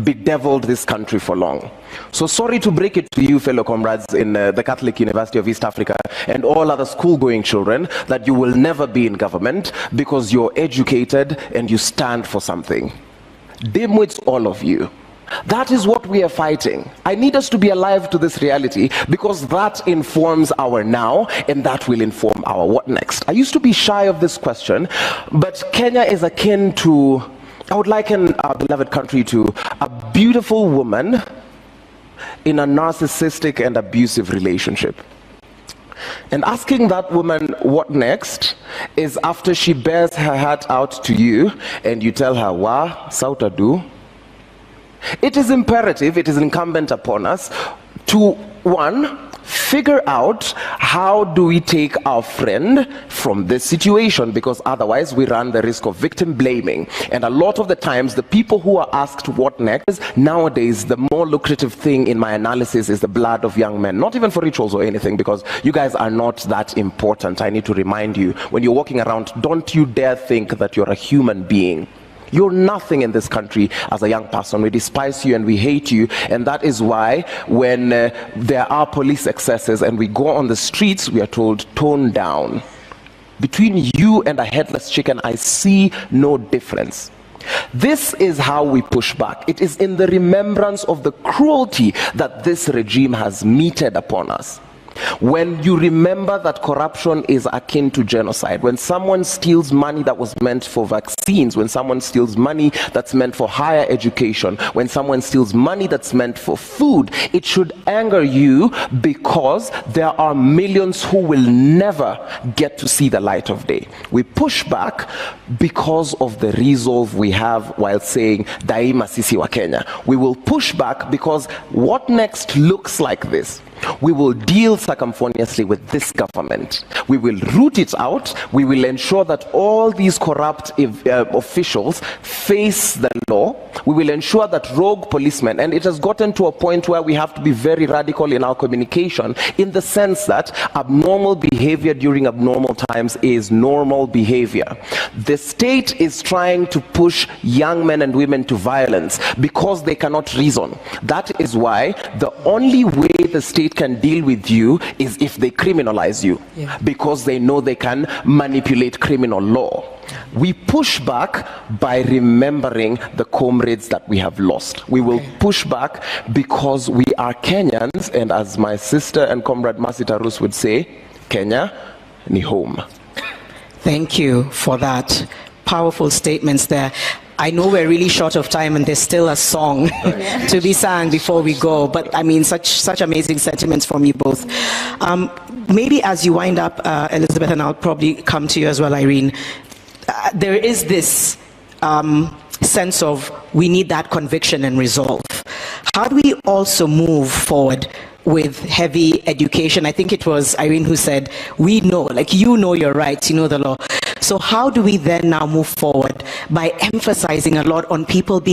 bedeviled this country for long. So sorry to break it to you, fellow comrades in the Catholic University of East Africa and all other school-going children, that you will never be in government because you're educated and you stand for something. Dimwits, all of you. That is what we are fighting. I need us to be alive to this reality, because that informs our now, and that will inform our what next. I used to be shy of this question, but Kenya is akin to, I would liken our beloved country to a beautiful woman in a narcissistic and abusive relationship. And asking that woman what next is after she bears her heart out to you and you tell her, wa, sauta do. It is imperative, it is incumbent upon us to, one, figure out how do we take our friend from this situation, because otherwise we run the risk of victim blaming. And a lot of the times the people who are asked what next, nowadays the more lucrative thing in my analysis is the blood of young men. Not even for rituals or anything, because you guys are not that important. I need to remind you, when you're walking around, don't you dare think that you're a human being. You're nothing in this country as a young person. We despise you and we hate you, and that is why when there are police excesses and we go on the streets, we are told, tone down. Between you and a headless chicken, I see no difference. This is how we push back. It is in the remembrance of the cruelty that this regime has meted upon us. When you remember that corruption is akin to genocide, when someone steals money that was meant for vaccines, when someone steals money that's meant for higher education, when someone steals money that's meant for food, it should anger you, because there are millions who will never get to see the light of day. We push back because of the resolve we have while saying Daima Sisi wa Kenya. We will push back because what next looks like this. We will deal circumfoniously with this government. We will root it out. We will ensure that all these corrupt officials face the law. We will ensure that rogue policemen, and it has gotten to a point where we have to be very radical in our communication, in the sense that abnormal behavior during abnormal times is normal behavior. The state is trying to push young men and women to violence because they cannot reason. That is why the only way the state can deal with you is if they criminalize you, because they know they can manipulate criminal law. We push back by remembering the comrades that we have lost. We will push back because we are Kenyans, and as my sister and comrade Masita Rus would say, Kenya ni home. Thank you for that. Powerful statements there. I know we're really short of time and there's still a song to be sang before we go, but I mean, such amazing sentiments from you both. Maybe as you wind up, Elizabeth, and I'll probably come to you as well, Irene, there is this sense of we need that conviction and resolve. How do we also move forward with heavy education? I think it was Irene who said, we know, like, you know your rights, you know the law. So how do we then now move forward by emphasizing a lot on people being